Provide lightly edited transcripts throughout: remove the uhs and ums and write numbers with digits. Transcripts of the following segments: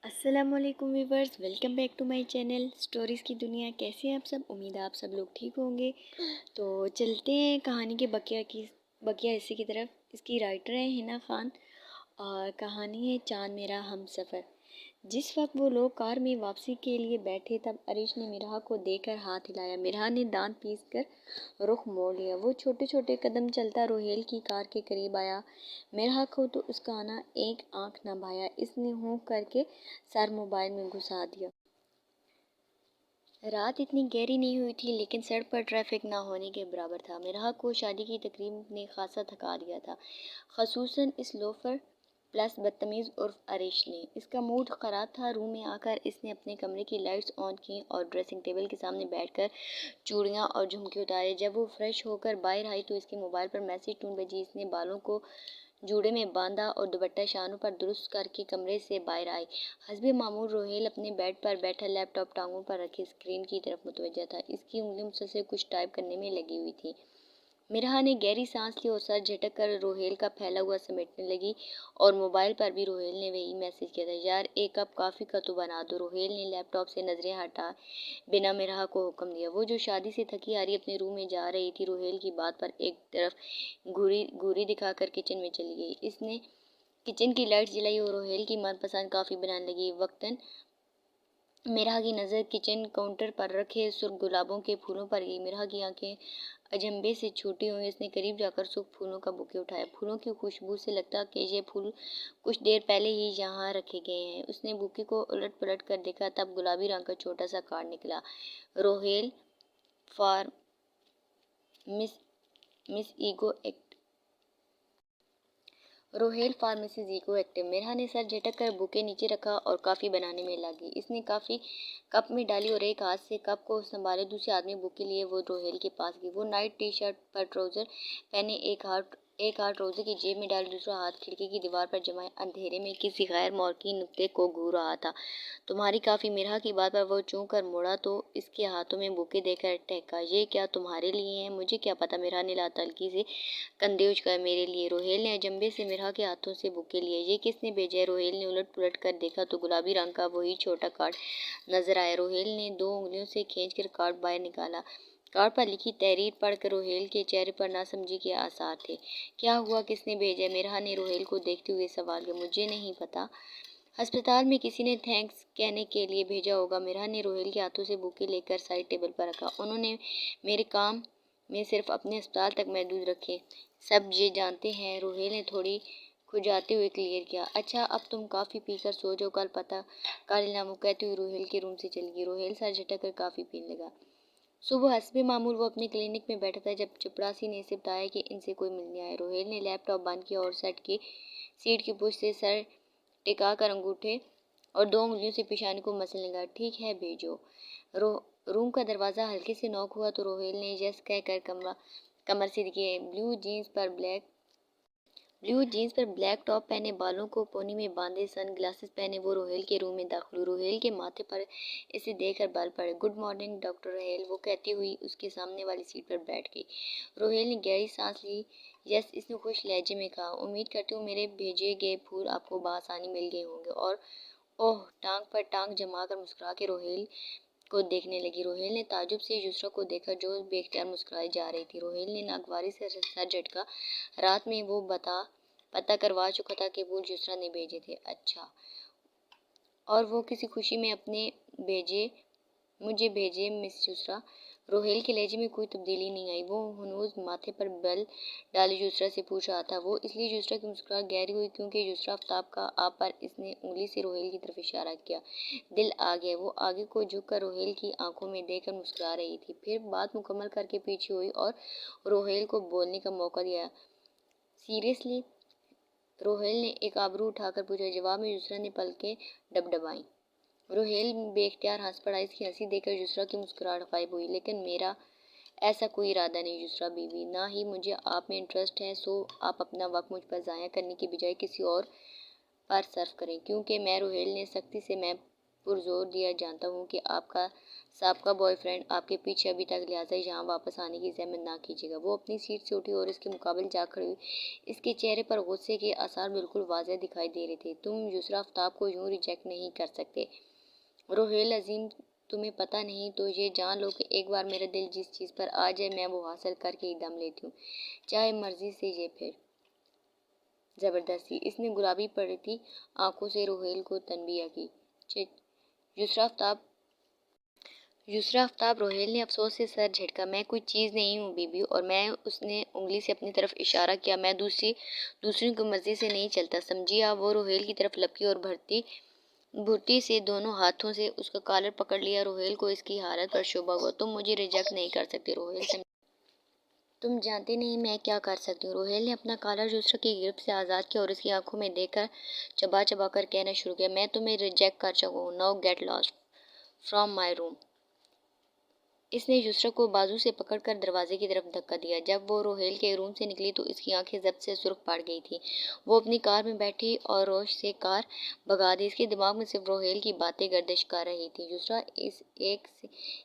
السلام علیکم viewers, welcome back to my channel stories کی دنیا۔ کیسے ہیں آپ سب؟ امید ہے آپ سب لوگ ٹھیک ہوں گے۔ تو چلتے ہیں کہانی کے بقیہ حصے کی طرف۔ اس کی رائٹر ہیں حنا خان اور کہانی ہے چاند میرا ہم سفر۔ جس وقت وہ لوگ کار میں واپسی کے لیے بیٹھے تب عریش نے مرحا کو دیکھ کر ہاتھ ہلایا۔ مرحا نے دانت پیس کر رخ موڑ لیا۔ وہ چھوٹے چھوٹے قدم چلتا روہیل کی کار کے قریب آیا۔ مرحا کو تو اس کا آنا ایک آنکھ نہ بھایا۔ اس نے ہوں کر کے سر موبائل میں گھسا دیا۔ رات اتنی گہری نہیں ہوئی تھی لیکن سڑک پر ٹریفک نہ ہونے کے برابر تھا۔ مرحا کو شادی کی تقریب نے خاصا تھکا دیا تھا، خصوصاً اس لوفر پلس بدتمیز عرف عریش نے۔ اس کا موڈ خراب تھا۔ روم میں آ کر اس نے اپنے کمرے کی لائٹس آن کیں اور ڈریسنگ ٹیبل کے سامنے بیٹھ کر چوڑیاں اور جھمکے اتارے۔ جب وہ فریش ہو کر باہر آئی تو اس کے موبائل پر میسج ٹون بجی۔ اس نے بالوں کو جوڑے میں باندھا اور دوپٹہ شانوں پر درست کر کے کمرے سے باہر آئی۔ حسب معمول روہیل اپنے بیڈ پر بیٹھا لیپ ٹاپ ٹانگوں پر رکھے اسکرین کی طرف متوجہ تھا۔ اس کی انگلیاں مسلسل کچھ ٹائپ کرنے میں لگی ہوئی تھیں۔ مرحا نے گہری سانس لی اور سر جھٹک کر روہیل کا پھیلا ہوا سمیٹنے لگی، اور موبائل پر بھی روہیل نے وہی میسج کیا تھا، یار ایک کپ کافی کا تو بنا دو۔ روہیل نے لیپ ٹاپ سے نظریں ہٹائے بنا مرحا کو حکم دیا۔ وہ جو شادی سے تھکی ہاری اپنے روم میں جا رہی تھی، روہیل کی بات پر ایک طرف گھوری دکھا کر کچن میں چلی گئی۔ اس نے کچن کی لائٹ جلائی اور روہیل کی من پسند کافی بنانے لگی۔ وقتاً مرحا کی نظر کچن کاؤنٹر پر رکھے سرخ گلابوں کے پھولوں پر گئی۔ مرحا کی آنکھیں اجنبے سے چھوٹی ہوئیں۔ اس نے قریب جا کر سرخ پھولوں کا بوکے اٹھایا۔ پھولوں کی خوشبو سے لگتا کہ یہ پھول کچھ دیر پہلے ہی یہاں رکھے گئے ہیں۔ اس نے بوکے کو الٹ پلٹ کر دیکھا، تب گلابی رنگ کا چھوٹا سا کارڈ نکلا، Rohail for miss ego act. Rohail for Mrs ego active. Mirha نے سر جھٹک کر بوکے نیچے رکھا اور کافی بنانے میں لگی۔ اس نے کافی کپ میں ڈالی اور ایک ہاتھ سے کپ کو سنبھالے دوسرے ہاتھ میں بوکے لیے وہ روہیل کے پاس گئی۔ وہ نائٹ ٹی شرٹ پر ٹراؤزر پہنے ایک ہاتھ ٹراؤزر کی جیب میں ڈالے دوسرا ہاتھ کھڑکی کی دیوار پر جمائے اندھیرے میں کسی غیر موقعی نقطے کو گھور رہا تھا۔ تمہاری کافی۔ مرحا کی بات پر وہ چونک کر مڑا تو اس کے ہاتھوں میں بوکے دیکھ کر ٹہکا، یہ کیا تمہارے لیے ہیں؟ مجھے کیا پتا؟ مرحا نے لاتعلقی سے کندھے اچکائے، میرے لیے۔ روہیل نے اجنبے سے مرحا کے ہاتھوں سے بوکے لیا۔ یہ کس نے بھیجا ہے؟ روہیل نے الٹ پلٹ کر دیکھا تو گلابی رنگ کا وہی چھوٹا کارڈ نظر آیا۔ روہیل نے دو انگلیوں سے کھینچ کر کارڈ باہر نکالا۔ کارڈ پر لکھی تحریر پڑھ کر روہیل کے چہرے پر ناسمجھی کے آثار تھے۔ کیا ہوا؟ کس نے بھیجا ہے؟ مرحا نے روہیل کو دیکھتے ہوئے سوال کیا۔ مجھے نہیں پتا، ہسپتال میں کسی نے تھینکس کہنے کے لیے بھیجا ہوگا۔ مرحا نے روہیل کے ہاتھوں سے بوکے لے کر سائڈ ٹیبل پر رکھا۔ انہوں نے میرے کام میں صرف اپنے ہسپتال تک محدود رکھے، سب یہ جانتے ہیں۔ روہیل نے تھوڑی کھجاتے ہوئے کلیئر کیا۔ اچھا اب تم کافی پی کر سو جاؤ، کل پتہ کر لینا۔ وہ کہتے ہوئے روہیل کے روم سے چلی گئی۔ روہیل سر جھٹک کر کافی پینے لگا۔ صبح حسب معمول وہ اپنے کلینک میں بیٹھا تھا جب چپڑاسی نے اسے بتایا کہ ان سے کوئی ملنے آیا۔ روہیل نے لیپ ٹاپ بند کیا اور سیٹ کی پشت سے سر ٹکا کر انگوٹھے اور دو انگلیوں سے پیشانی کو مسلنے لگا۔ ٹھیک ہے بھیجو۔ روم کا دروازہ ہلکے سے نوک ہوا تو روہیل نے یس کہہ کر کمر سیدھی کی۔ بلیو جینس پر بلیک ٹاپ پہنے، بالوں کو پونی میں باندھے، سن گلاسز پہنے وہ روہیل کے روم میں داخل ہوئی۔ روہیل کے ماتھے پر اسے دیکھ کر بال پڑے۔ گڈ مارننگ ڈاکٹر روہیل، وہ کہتی ہوئی اس کے سامنے والی سیٹ پر بیٹھ گئی۔ روہیل نے گہری سانس لی۔ یس، اس نے خوش لہجے میں کہا، امید کرتی ہوں میرے بھیجے گئے پھول آپ کو بآسانی مل گئے ہوں گے۔ اور اوہ، ٹانگ پر ٹانگ جما کر مسکرا کے روہیل کو دیکھنے لگی۔ روہیل نے تعجب سے یسرا کو دیکھا جو بے اختیار مسکرائی جا رہی تھی۔ روہیل نے ناگواری سے سر جھٹکا۔ رات میں وہ پتہ کروا چکا تھا کہ پھول یسرا نے بھیجے تھے۔ اچھا، اور وہ کسی خوشی میں مجھے بھیجے مس یسرا؟ روہیل کے لہجے میں کوئی تبدیلی نہیں آئی۔ وہ ہنوز ماتھے پر بل ڈالے یسرا سے پوچھ رہا تھا۔ وہ اس لیے یسرا کی مسکراہٹ گہری ہوئی کیونکہ یسرا آفتاب کا آپ پر اس نے انگلی سے روہیل کی طرف اشارہ کیا۔ دل آ گیا۔ وہ آگے کو جھک کر روہیل کی آنکھوں میں دیکھ کر مسکرا رہی تھی، پھر بات مکمل کر کے پیچھے ہوئی اور روہیل کو بولنے کا موقع دیا۔ سیریسلی؟ روہیل نے ایک آبرو اٹھا کر پوچھا۔ جواب میں یسرا نے پلکیں ڈبڈبائیں۔ روہیل بے اختیار ہنس پڑا۔ اس کی ہنسی دیکھ کر یسرا کی مسکراہٹ غائب ہوئی۔ لیکن میرا ایسا کوئی ارادہ نہیں یسرا بیوی، نہ ہی مجھے آپ میں انٹرسٹ ہے، سو آپ اپنا وقت مجھ پر ضائع کرنے کی بجائے کسی اور پر صرف کریں۔ کیونکہ میں روہیل نے سختی سے پرزور دیا، جانتا ہوں کہ آپ کا سابقہ بوائے فرینڈ آپ کے پیچھے ابھی تک، لہٰذا یہاں واپس آنے کی زحمت نہ کیجیے گا۔ وہ اپنی سیٹ سے اٹھی اور اس کے مقابل جا کھڑی ہوئی۔ اس کے چہرے پر غصے کے آثار بالکل واضح دکھائی دے رہے تھے۔ تم یسریٰ آفتاب کو یوں ریجیکٹ نہیں کر سکتے روحیل عظیم، تمہیں پتہ نہیں تو یہ جان لو کہ ایک بار میرا دل جس چیز پر آ جائے میں وہ حاصل کر کے ہی دم لیتی ہوں، چاہے مرضی سے یہ پھر زبردستی۔ اس نے گلابی پڑتی آنکھوں سے روحیل کو تنبیہ کی۔ یسریٰ آفتاب، روحیل نے افسوس سے سر جھٹکا۔ میں کوئی چیز نہیں ہوں بی بی، اور میں، اس نے انگلی سے اپنی طرف اشارہ کیا، میں دوسروں کی مرضی سے نہیں چلتا، سمجھی آپ؟ وہ روحیل کی طرف لپکی اور بھرتی سے دونوں ہاتھوں سے اس کا کالر پکڑ لیا۔ روحیل کو اس کی حالت پر شبہ ہوا۔ تم مجھے ریجیکٹ نہیں کر سکتے روحیل، تم جانتے نہیں میں کیا کر سکتی ہوں۔ روحیل نے اپنا کالر یسریٰ کی گرفت سے آزاد کیا اور اس کی آنکھوں میں دیکھ کر چبا چبا کر کہنا شروع کیا، میں تمہیں ریجیکٹ کر چکا ہوں، now get lost from my room. اس نے یسریٰ کو بازو سے پکڑ کر دروازے کی طرف دھکا دیا۔ جب وہ روحیل کے روم سے نکلی تو اس کی آنکھیں ضبط سے سرخ پڑ گئی تھیں۔ وہ اپنی کار میں بیٹھی اور روش سے کار بھگا دی۔ اس کے دماغ میں صرف روحیل کی باتیں گردش کر رہی تھیں۔ یسریٰ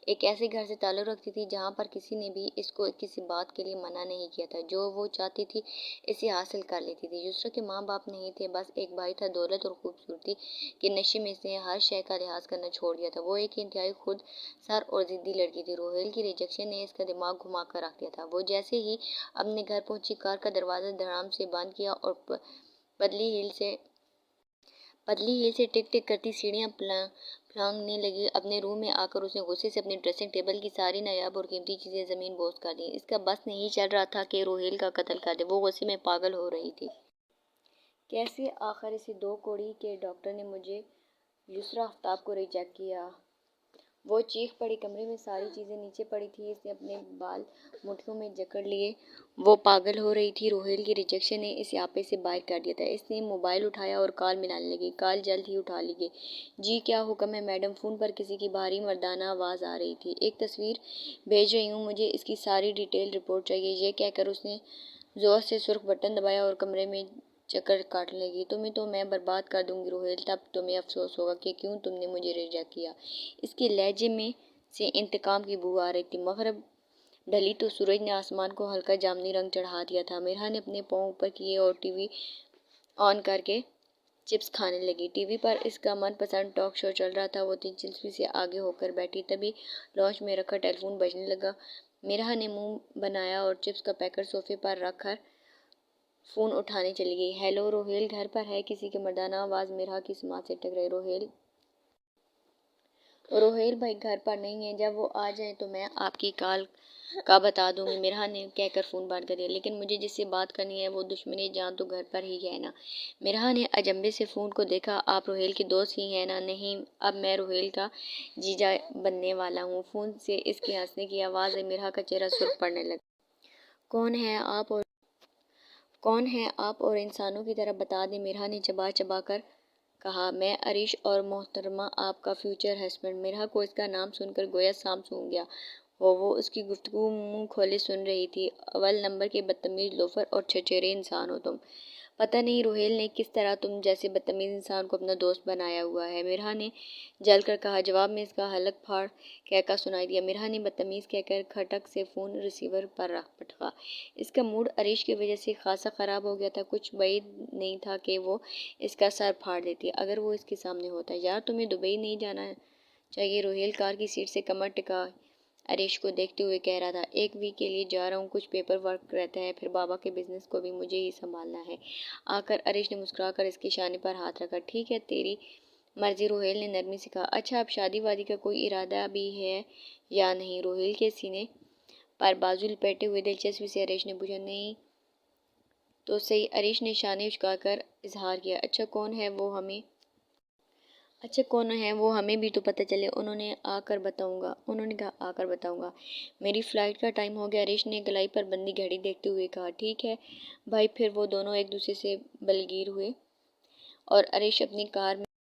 ایک ایسے گھر سے تعلق رکھتی تھی جہاں پر کسی نے بھی اس کو کسی بات کے لیے منع نہیں کیا تھا، جو وہ چاہتی تھی اسے حاصل کر لیتی تھی۔ یسریٰ کے ماں باپ نہیں تھے، بس ایک بھائی تھا۔ دولت اور خوبصورتی کے نشے میں اس نے ہر شے کا لحاظ کرنا چھوڑ دیا تھا۔ وہ ایک انتہائی خود سر اور ضدی لڑکی تھی۔ روحیل کی ریجیکشن نے اس کا دماغ گھما کر رکھ دیا تھا۔ وہ جیسے ہی اپنے گھر پہنچی، کار کا دروازہ دھڑام سے بند کیا اور پتلی ہیل سے ٹک ٹک کرتی سیڑھیاں پھلانگنے لگی۔ اپنے روم میں آ کر اس نے غصے سے اپنی ڈریسنگ ٹیبل کی ساری نایاب اور قیمتی چیزیں زمین بوس کر دیں۔ اس کا بس نہیں چل رہا تھا کہ روحیل کا قتل کر دے۔ وہ غصے میں پاگل ہو رہی تھی۔ کیسے آخر اسی 2 کوڑی کے ڈاکٹر نے مجھے یسریٰ آفتاب کو ریجیکٹ کیا؟ وہ چیخ پڑی۔ کمرے میں ساری چیزیں نیچے پڑی تھیں۔ اس نے اپنے بال مٹھیوں میں جکڑ لیے۔ وہ پاگل ہو رہی تھی۔ روحیل کی ریجیکشن نے اسے آپے سے باہر کر دیا تھا۔ اس نے موبائل اٹھایا اور کال ملانے لگی۔ کال جلد ہی اٹھا لی گئی۔ جی کیا حکم ہے میڈم؟ فون پر کسی کی بھاری مردانہ آواز آ رہی تھی۔ ایک تصویر بھیج رہی ہوں، مجھے اس کی ساری ڈیٹیل رپورٹ چاہیے۔ یہ کہہ کر اس نے زور سے سرخ بٹن دبایا اور کمرے میں چکر کاٹنے لگی۔ تمہیں تو میں برباد کر دوں گی روحیل، تب تمہیں افسوس ہوگا کہ کیوں تم نے مجھے ریجیکٹ کیا۔ اس کے لہجے میں سے انتقام کی بو آ رہی تھی۔ مغرب ڈھلی تو سورج نے آسمان کو ہلکا جامنی رنگ چڑھا دیا تھا۔ میرا نے اپنے پاؤں اوپر کیے اور ٹی وی آن کر کے چپس کھانے لگی۔ ٹی وی پر اس کا من پسند ٹاک شو چل رہا تھا۔ وہ دلچسپی سے آگے ہو کر بیٹھی، تبھی لاؤنج میں رکھا ٹیلی فون بجنے لگا۔ میرا نے منہ بنایا اور چپس کا پیکٹ صوفے پر رکھ کر فون اٹھانے چلی گئی۔ ہیلو، روحیل گھر پر ہے؟ کسی کی مردانہ آواز میرا کی سماعت سے ٹکرائی۔ روحیل بھائی گھر پر نہیں ہیں، جب وہ آ جائیں تو میں آپ کی کال کا بتا دوں گی، میرا نے کہہ کر فون بند کر دیا۔ لیکن مجھے جس سے بات کرنی ہے وہ دشمن جان تو گھر پر ہی ہے نا؟ میرا نے اجنبے سے فون کو دیکھا۔ آپ روحیل کے دوست ہی ہیں نا؟ نہیں، اب میں روحیل کا جیجا بننے والا ہوں۔ فون سے اس کے ہنسنے کی آواز آئی۔ میرا کا چہرہ سرخ پڑنے لگا۔ کون ہیں آپ اور انسانوں کی طرح بتا دیں، میرا نے چبا چبا کر کہا۔ میں عریش اور محترمہ آپ کا فیوچر ہسبینڈ۔ میرا کو اس کا نام سن کر گویا سانپ سونگھ گیا ہو۔ وہ اس کی گفتگو منہ کھولے سن رہی تھی۔ اول نمبر کے بدتمیز لوفر اور چھچھیرے انسان ہو تم۔ پتہ نہیں روحیل نے کس طرح تم جیسے بدتمیز انسان کو اپنا دوست بنایا ہوا ہے، میرا نے جل کر کہا۔ جواب میں اس کا حلق پھاڑ کہکا سنائی دیا۔ میرا نے بدتمیز کہہ کر کھٹک سے فون ریسیور پر رکھ پٹکا۔ اس کا موڈ عریش کی وجہ سے خاصا خراب ہو گیا تھا۔ کچھ بعید نہیں تھا کہ وہ اس کا سر پھاڑ دیتی اگر وہ اس کے سامنے ہوتا۔ یار تمہیں دبئی نہیں جانا چاہیے، روحیل کار کی سیٹ سے کمر ٹکائے عریش کو دیکھتے ہوئے کہہ رہا تھا۔ ایک ویک کے لیے جا رہا ہوں، کچھ پیپر ورک رہتا ہے، پھر بابا کے بزنس کو بھی مجھے ہی سنبھالنا ہے۔ آ کر عریش نے مسکرا کر اس کے شانے پر ہاتھ رکھا۔ ٹھیک ہے، تیری مرضی، روحیل نے نرمی سے کہا۔ اچھا، اب شادی وادی کا کوئی ارادہ بھی ہے یا نہیں؟ روحیل کے سینے پر بازو لپیٹے ہوئے دلچسپی سے عریش نے پوچھا۔ نہیں تو صحیح، عریش نے شانے اچکا کر اظہار کیا۔ اچھا کون ہے وہ ہمیں بھی تو پتہ چلے۔ انہوں نے کہا آ کر بتاؤں گا۔ میری فلائٹ کا ٹائم ہو گیا، عریش نے گلائی پر بندھی گھڑی دیکھتے ہوئے کہا۔ ٹھیک ہے بھائی۔ پھر وہ دونوں ایک دوسرے سے بلگیر ہوئے اور عریش اپنی کار میں